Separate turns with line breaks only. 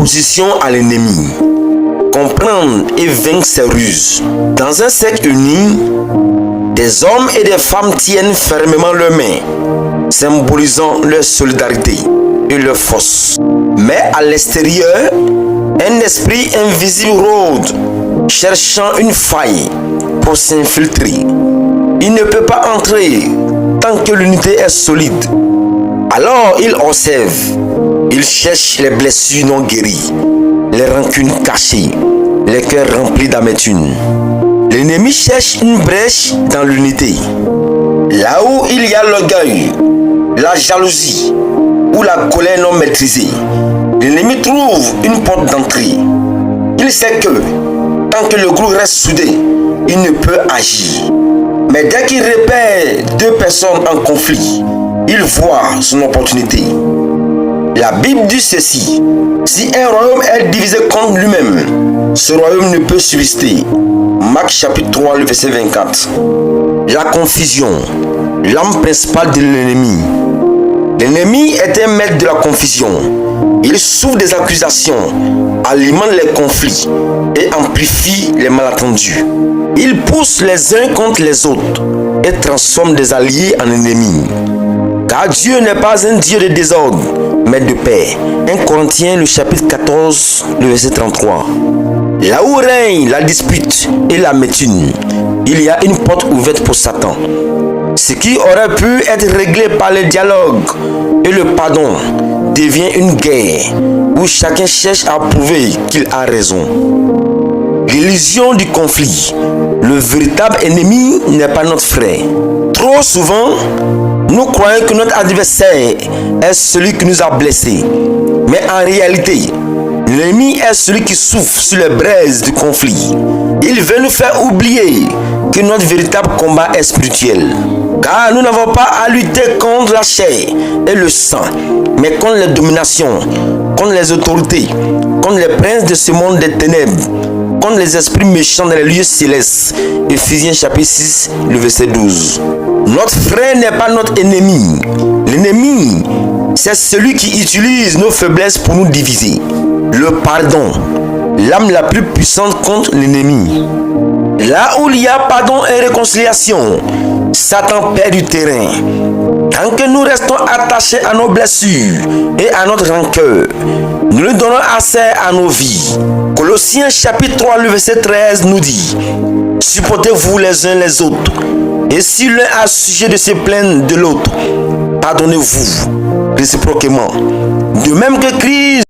opposition à l'ennemi, comprendre et vaincre ses ruses. Dans un cercle uni, des hommes et des femmes tiennent fermement leurs mains, symbolisant leur solidarité et leur force. Mais à l'extérieur, un esprit invisible rôde, cherchant une faille pour s'infiltrer. Il ne peut pas entrer tant que l'unité est solide. Alors il observe, il cherche les blessures non guéries, les rancunes cachées, les cœurs remplis d'amertume. L'ennemi cherche une brèche dans l'unité. Là où il y a l'orgueil, la jalousie ou la colère non maîtrisée, l'ennemi trouve une porte d'entrée. Il sait que, tant que le groupe reste soudé, il ne peut agir. Mais dès qu'il repère deux personnes en conflit, il voit son opportunité. La Bible dit ceci: si un royaume est divisé contre lui-même, ce royaume ne peut subsister. Marc chapitre 3, le verset 24. La confusion, l'âme principale de l'ennemi. L'ennemi est un maître de la confusion. Il souffre des accusations, alimente les conflits et amplifie les malentendus. Il pousse les uns contre les autres et transforme des alliés en ennemis. Car Dieu n'est pas un Dieu de désordre, mais de paix. 1 Corinthiens, le chapitre 14, le verset 33. Là où règne la dispute et l'amertume, il y a une porte ouverte pour Satan. Ce qui aurait pu être réglé par le dialogue et le pardon devient une guerre où chacun cherche à prouver qu'il a raison. L'illusion du conflit. Le véritable ennemi n'est pas notre frère. Trop souvent, nous croyons que notre adversaire est celui qui nous a blessés. Mais en réalité, l'ennemi est celui qui souffle sur les braises du conflit. Il veut nous faire oublier que notre véritable combat est spirituel. Car nous n'avons pas à lutter contre la chair et le sang, mais contre les dominations, contre les autorités, contre les princes de ce monde des ténèbres, contre les esprits méchants dans les lieux célestes. Ephésiens chapitre 6, le verset 12. Notre frère n'est pas notre ennemi. L'ennemi, c'est celui qui utilise nos faiblesses pour nous diviser. Le pardon, l'arme la plus puissante contre l'ennemi. Là où il y a pardon et réconciliation, Satan perd du terrain. Tant que nous restons attachés à nos blessures et à notre rancœur, nous lui donnons accès à nos vies. Colossiens chapitre 3, le verset 13 nous dit: supportez-vous les uns les autres, et si l'un a sujet de se plaindre de l'autre, pardonnez-vous réciproquement. De même que Christ